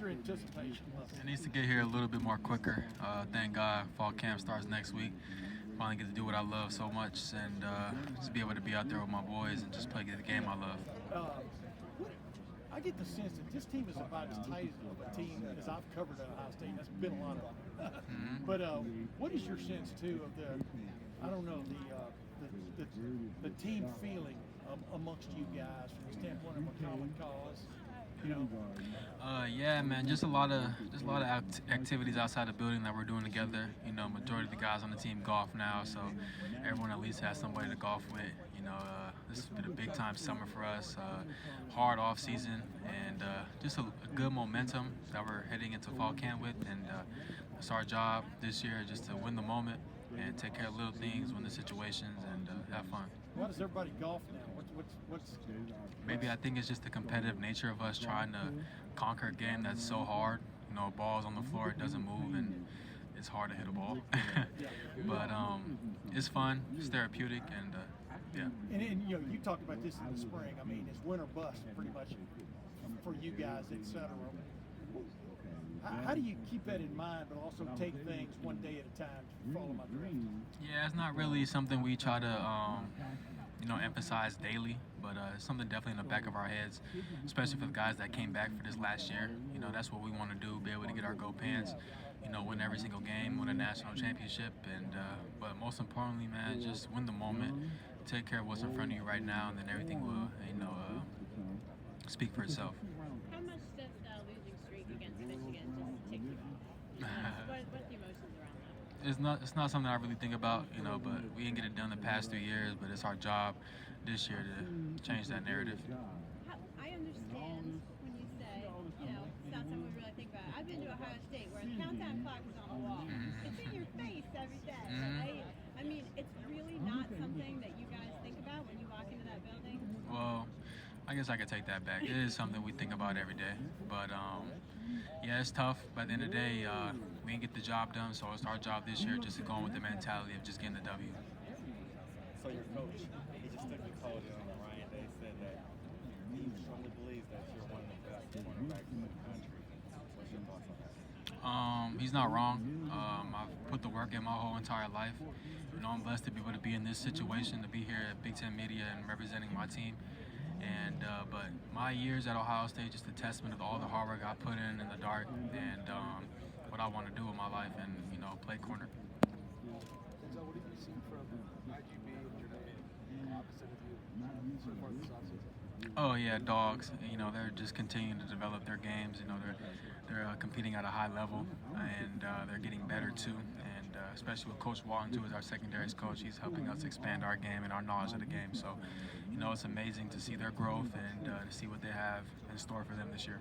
your anticipation level? It needs to get here a little bit more quicker. Thank God fall camp starts next week. Finally get to do what I love so much and just be able to be out there with my boys and just play the game I love. I get the sense that this team is about as tight of a team as I've covered at Ohio State. That's been a lot of them. But what is your sense too of the team feeling amongst you guys from the standpoint of a common cause? Yeah, man, just a lot of activities outside the building that we're doing together. Majority of the guys on the team golf now, so everyone at least has somebody to golf with. This has been a big time summer for us, hard off season, and just a good momentum that we're heading into fall camp with. And it's our job this year just to win the moment and take care of little things, win the situations, and have fun. Why does everybody golf now? What's Maybe I think it's just the competitive nature of us trying to conquer a game that's so hard. Balls on the floor, it doesn't move, and it's hard to hit a ball. But it's fun, it's therapeutic, and yeah. And you talked about this in the spring. I mean, it's win or bust pretty much for you guys, etc. How do you keep that in mind, but also take things one day at a time to follow my dream? Yeah, it's not really something we try to emphasize daily, but it's something definitely in the back of our heads, especially for the guys that came back for this last year. That's what we want to do, be able to get our go pants, win every single game, win a national championship, and but most importantly, man, just win the moment, take care of what's in front of you right now, and then everything will, speak for itself. How much does the losing streak against Michigan just tick you off? What are the emotions around that? It's not something I really think about, but we didn't get it done the past 3 years, but it's our job this year to change that narrative. I understand when you say, it's not something we really think about. I've been to Ohio State where the countdown clock is on the wall. It's in your face every day. Right? I mean, it's really not something that you guys think about when you walk into that building? Well, I guess I could take that back. It is something we think about every day. But, yeah, it's tough. By the end of the day, we didn't get the job done, so it's our job this year just to go in with the mentality of just getting the W. So your coach, he just took the call on Ryan Day, said that he strongly believes that you're one of the best cornerbacks in the country. What's your thoughts on that? He's not wrong. I've put the work in my whole entire life. I'm blessed to be able to be in this situation, to be here at Big Ten Media and representing my team. And but my years at Ohio State just a testament of all the hard work I put in the dark and what I want to do with my life and play corner. Denzel, what have you seen from IGB and opposite of you so far this offseason? Oh yeah, dogs. They're just continuing to develop their games. They're competing at a high level and they're getting better too. And especially with Coach Walton too as our secondaries coach, he's helping us expand our game and our knowledge of the game. So, it's amazing to see their growth and to see what they have in store for them this year.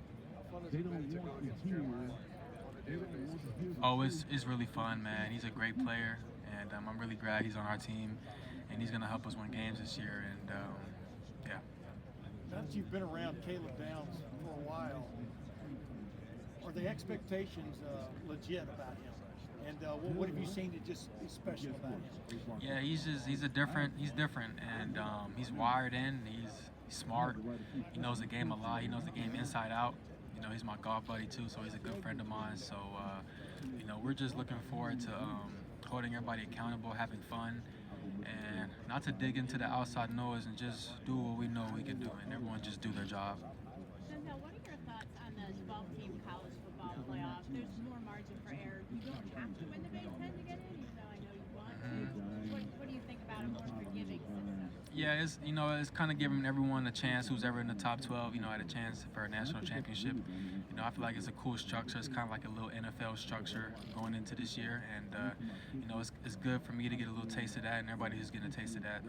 Oh, it's really fun, man. He's a great player, and I'm really glad he's on our team, and he's going to help us win games this year. And yeah. Now that you've been around Caleb Downs for a while, are the expectations legit about him? And what have you seen that just is special about him? Yeah, he's different, and he's wired in. He's smart. He knows the game a lot. He knows the game inside out. He's my golf buddy too, so he's a good friend of mine. So, we're just looking forward to holding everybody accountable, having fun, and not to dig into the outside noise and just do what we know we can do, and everyone just do their job. Denzel, what are your thoughts on the 12-team college football playoff? There's more margin for error. You don't have to win the Big Ten to get in, even though I know you want to. What do you think about a more forgiving system? Yeah, it's kind of giving everyone a chance who's ever in the top 12, had a chance for a national championship. I feel like it's a cool structure. It's kind of like a little NFL structure going into this year, and it's good for me to get a little taste of that, and everybody who's getting a taste of that,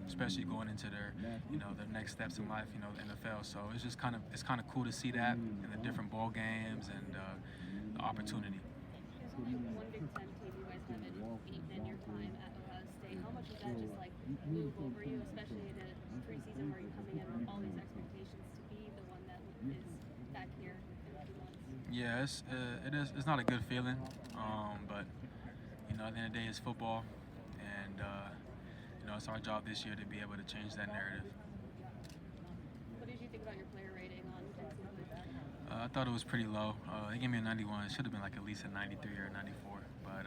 especially going into their their next steps in life, the NFL. So it's just kind of cool to see that in the different bowl games and the opportunity. There's only one Big Ten team you guys haven't beaten in your time at Ohio State. How much does that just move over you, especially in a preseason where you're coming in with all these expectations to be the one that is back here in a few months? Yeah, it is. It's not a good feeling, but at the end of the day, it's football, and it's our job this year to be able to change that narrative. What did you think about your player rating on NCAA? I thought it was pretty low. They gave me a 91. It should have been like at least a 93 or a 94. But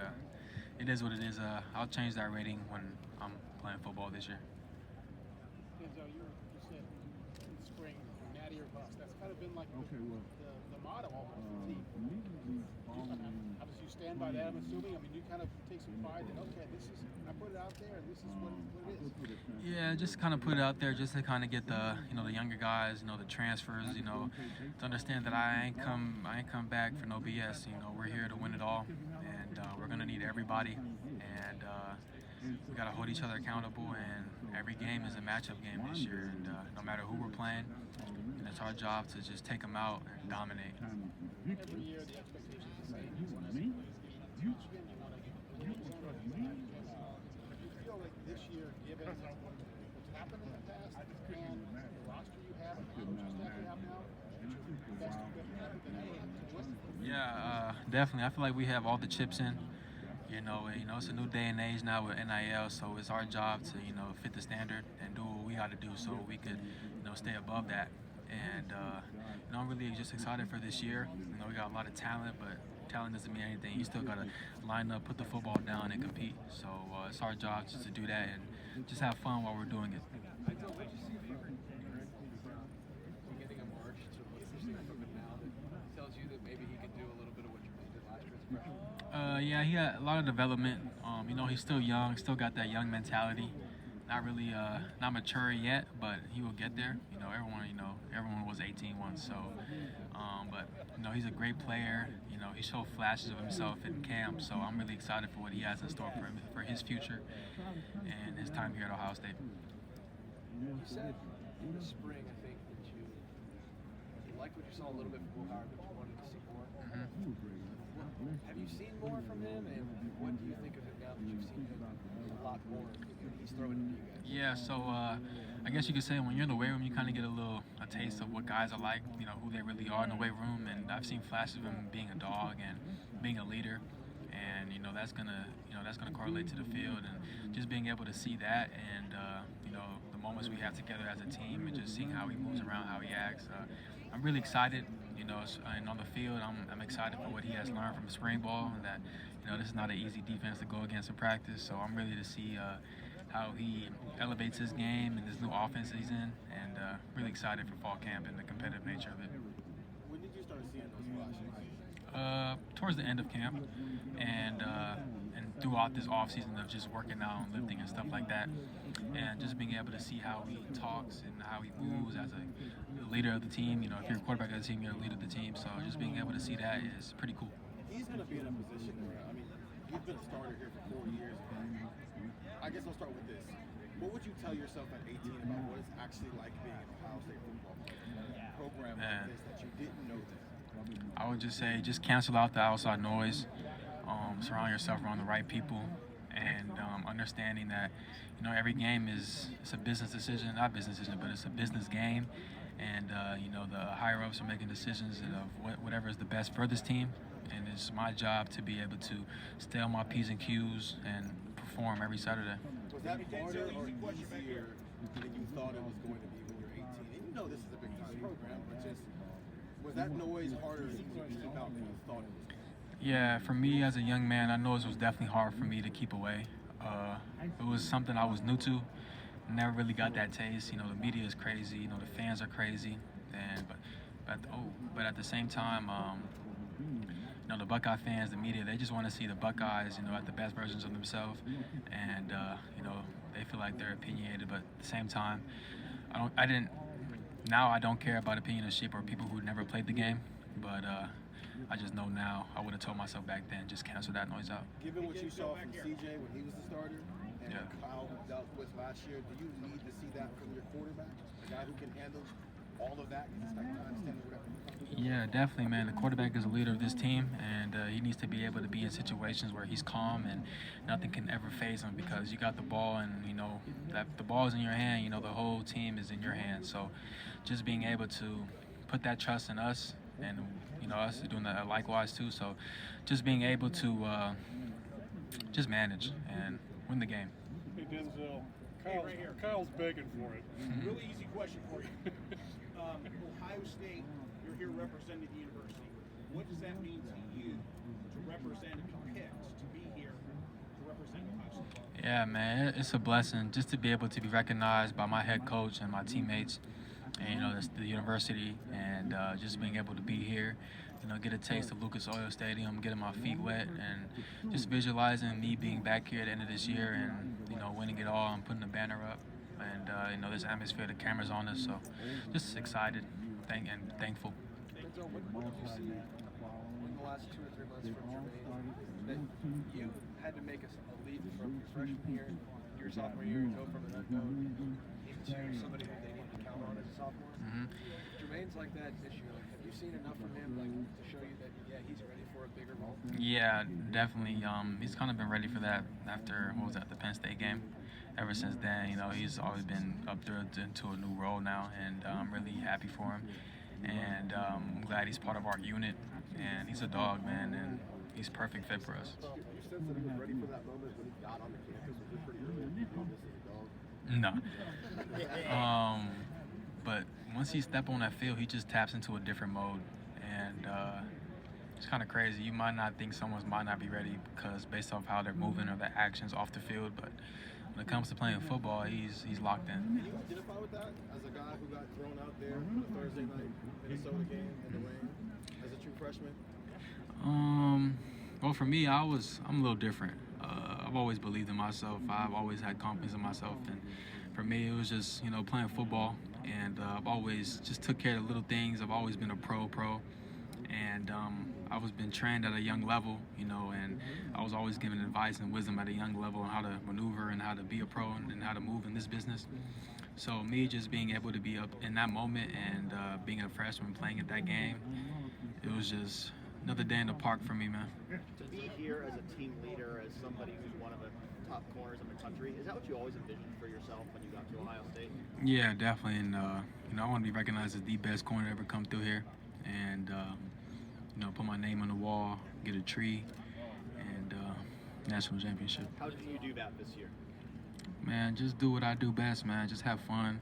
it is what it is. I'll change that rating when I'm playing football this year. Denzel, you said in the spring, natty or bust. That's kind of been like the motto almost of the team. Obviously, you stand by that, I'm assuming. I mean, you kind of take some pride that, okay, I put it out there, and this is what it is. Yeah, just kind of put it out there just to kind of get the younger guys, the transfers, to understand that I ain't come back for no BS. We're here to win it all, and we're gonna need everybody, and we gotta hold each other accountable. And every game is a matchup game this year, and no matter who we're playing, it's our job to just take them out and dominate. Every year, the expectations are the same. You want to you feel like this year, given what's happened in the past and the roster you have and the coaching staff you have now, that you're best equipped than ever to win? Yeah, definitely. I feel like we have all the chips in. It's a new day and age now with NIL, so it's our job to, fit the standard and do what we got to do so we could, stay above that. And, I'm really just excited for this year. We got a lot of talent, but talent doesn't mean anything. You still got to line up, put the football down, and compete. So it's our job just to do that and just have fun while we're doing it. Getting a March to what you're seeing from him now that tells you that maybe he can do a little bit of what you did last year as a freshman? Yeah, he had a lot of development. He's still young, still got that young mentality. Not really, not mature yet, but he will get there. Everyone was 18 once, so. But he's a great player. He showed flashes of himself in camp, so I'm really excited for what he has in store for his future and his time here at Ohio State. You said in the spring, I think, that you liked what you saw a little bit from Will Howard, but you wanted to see more. Have you seen more from him, and what do you think of him now that you've seen him a lot more? He's throwing to you guys. Yeah, so I guess you could say when you're in the weight room, you kind of get a taste of what guys are like, who they really are in the weight room. And I've seen flashes of him being a dog and being a leader, and that's gonna correlate to the field. And just being able to see that, and the moments we have together as a team, and just seeing how he moves around, how he acts. I'm really excited. And on the field, I'm excited for what he has learned from spring ball, and that this is not an easy defense to go against in practice. So I'm ready to see how he elevates his game and this new offense he's in, and really excited for fall camp and the competitive nature of it. When did you start seeing those flashes? Towards the end of camp, and throughout this off season of just working out and lifting and stuff like that, and just being able to see how he talks and how he moves as a leader of the team. If you're a quarterback of the team, you're a leader of the team. So just being able to see that is pretty cool. He's going to be in a position where, you've been a starter here for 4 years. I guess I'll start with this. What would you tell yourself at 18 about what it's actually like being an Ohio State football program like this that you didn't know then? I would just say, just cancel out the outside noise. Surround yourself around the right people, and understanding that every game it's a business decision, not business decision, but it's a business game, and the higher ups are making decisions of whatever is the best for this team, and it's my job to be able to stay on my P's and Q's and perform every Saturday. Was that harder or easier than you thought it was going to be when you're 18? And this is a big time program, but just was that noise harder or easier to keep out than you thought it was? Yeah, for me as a young man, I know it was definitely hard for me to keep away. It was something I was new to. Never really got that taste. The media is crazy. The fans are crazy. But at the same time, the Buckeye fans, the media, they just want to see the Buckeyes, at the best versions of themselves, and they feel like they're opinionated. But at the same time, I don't care about opinion of sheep or people who never played the game. But I just know now. I would have told myself back then, just cancel that noise out. Given what you saw from CJ when he was the starter, and Yeah. what Kyle dealt with last year, do you need to see that from your quarterback? A guy who can handle all of that? Because it's like kind of standing whatever. Yeah, definitely, man. The quarterback is a leader of this team, and he needs to be able to be in situations where he's calm and nothing can ever faze him, because you got the ball, and that the ball is in your hand. The whole team is in your hands. So just being able to put that trust in us, and us doing that likewise too. So just being able to just manage and win the game. Hey, Denzel, Kyle's begging for it. Really easy question for you. Ohio State, you're here representing the university. What does that mean to you to represent and be picked to be here to represent Ohio State? Yeah, man, it's a blessing just to be able to be recognized by my head coach and my teammates, and the university, and just being able to be here, get a taste of Lucas Oil Stadium, getting my feet wet, and just visualizing me being back here at the end of this year and winning it all and putting the banner up, and this atmosphere, the cameras on us, so just excited, and thankful. Denzel, what have you seen in the last 2 or 3 months from Jermaine that you had to make a leap from your freshman year to your sophomore year and go from an unknown into somebody who they need to count on as a sophomore? Jermaine's like that this year. Have you seen enough from him to show you that he's ready for a bigger role? Yeah, definitely. He's kind of been ready for that after the Penn State game. Ever since then, he's always been up there into a new role now, and I'm really happy for him. And I'm glad he's part of our unit, and he's a dog, man, and he's perfect fit for us. You sense that he was ready for that moment when he got on the campus? Was it pretty early? This is a dog. No. But once he steps on that field, he just taps into a different mode, and it's kind of crazy. You might not think someone might not be ready because based off how they're moving or their actions off the field, but when it comes to playing football, he's locked in. Can you identify with that as a guy who got thrown out there for the Thursday night Minnesota game in the rain as a true freshman? Well, for me, I'm a little different. I've always believed in myself. I've always had confidence in myself, and for me, it was just playing football, and I've always just took care of the little things. I've always been a pro, and I was been trained at a young level, and I was always given advice and wisdom at a young level on how to maneuver and how to be a pro and how to move in this business. So me just being able to be up in that moment and being a freshman playing at that game, it was just another day in the park for me, man. To be here as a team leader, as somebody who's one of the top corners in the country, is that what you always envisioned for yourself when you got to Ohio State? Yeah, definitely, and I want to be recognized as the best corner to ever come through here, and put my name on the wall, get a tree, and national championship. How did you do that this year? Man, just do what I do best, man. Just have fun,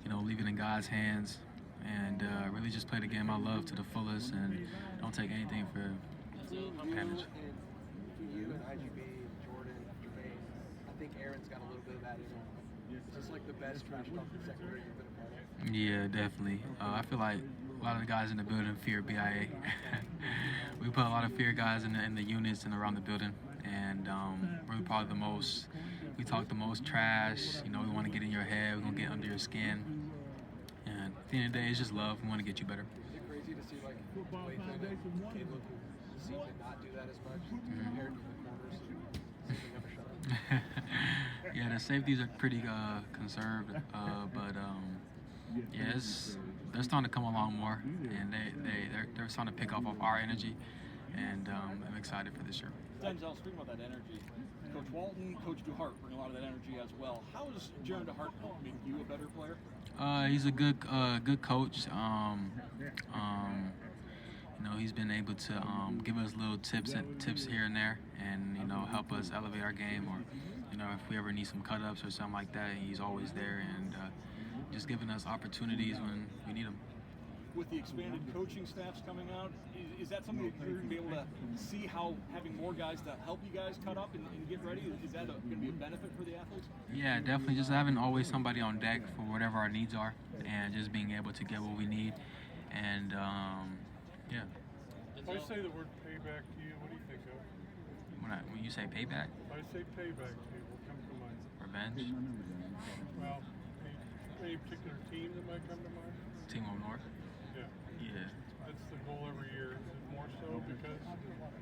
leave it in God's hands, and really just play the game I love to the fullest, and don't take anything for advantage. For you and IGB, Jordan, Jermaine, I think Aaron's got a little bit of that in him. Is this like the best trash talking secondary you've been a part of? Yeah, definitely. I feel like a lot of the guys in the building fear BIA. We put a lot of fear guys in the units and around the building, and we're probably the most. We talk the most trash. We want to get in your head. We're gonna get under your skin. And at the end of the day, it's just love. We want to get you better. Is it crazy to see like Lathan and Caleb who seem to not do that as much compared to the corners who seem to never shut up? Yeah, the safeties are pretty conserved, but yeah, they're starting to come along more, and they're starting to pick off of our energy, and I'm excited for this year. Denzel, speaking about that energy, Coach Walton, Coach DeHart bring a lot of that energy as well. How does Jaron DeHart make you a better player? He's a good coach. He's been able to give us little tips here and there, and help us elevate our game, or if we ever need some cut-ups or something like that, he's always there, and just giving us opportunities when we need them. With the expanded coaching staffs coming out, is that something that you're going to be able to see how having more guys to help you guys cut up and get ready? Is that going to be a benefit for the athletes? Yeah, definitely. Just having always somebody on deck for whatever our needs are, and just being able to get what we need. And yeah. If I say the word payback to you, what do you think of? When you say payback? If I say payback to you, what comes to mind? Revenge? Well, any particular team that might come to mind? Team of North? Yeah. Yeah. That's the goal every year. Is it more so because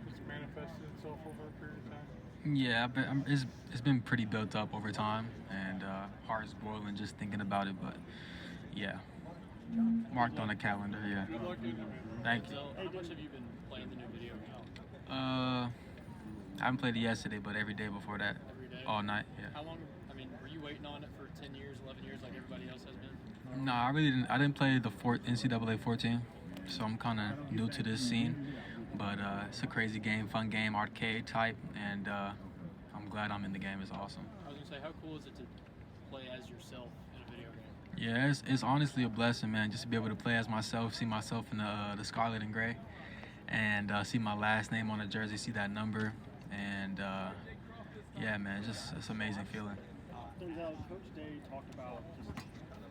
it's manifested itself over a period of time? Yeah, but it's been pretty built up over time, and heart's boiling just thinking about it, but yeah. Marked on the calendar, yeah. Good luck in it, man. Thank you. How much have you been playing the new video game? I haven't played it yesterday, but every day before that. Every day? All night, yeah. How long, were you waiting on it for 10 years, 11 years like everybody else has been? No, I really didn't. I didn't play the NCAA 14, so I'm kind of new to this scene. But it's a crazy game, fun game, arcade type, and I'm glad I'm in the game. It's awesome. I was going to say, how cool is it to play as yourself in a video game? Yeah, it's honestly a blessing, man, just to be able to play as myself, see myself in the scarlet and gray, and see my last name on the jersey, see that number, and yeah, man, it's an amazing feeling. Denzel, Coach Day talked about just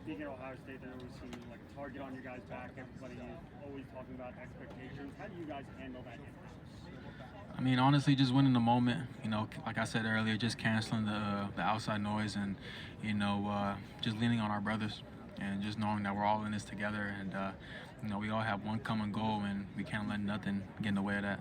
being at Ohio State, there always seemed like a target on your guys' back. Everybody always talking about expectations. How do you guys handle that in-house? I mean, honestly, just winning the moment. You know, like I said earlier, just canceling the outside noise, and you know, just leaning on our brothers, and just knowing that we're all in this together, and you know, we all have one common goal, and we can't let nothing get in the way of that.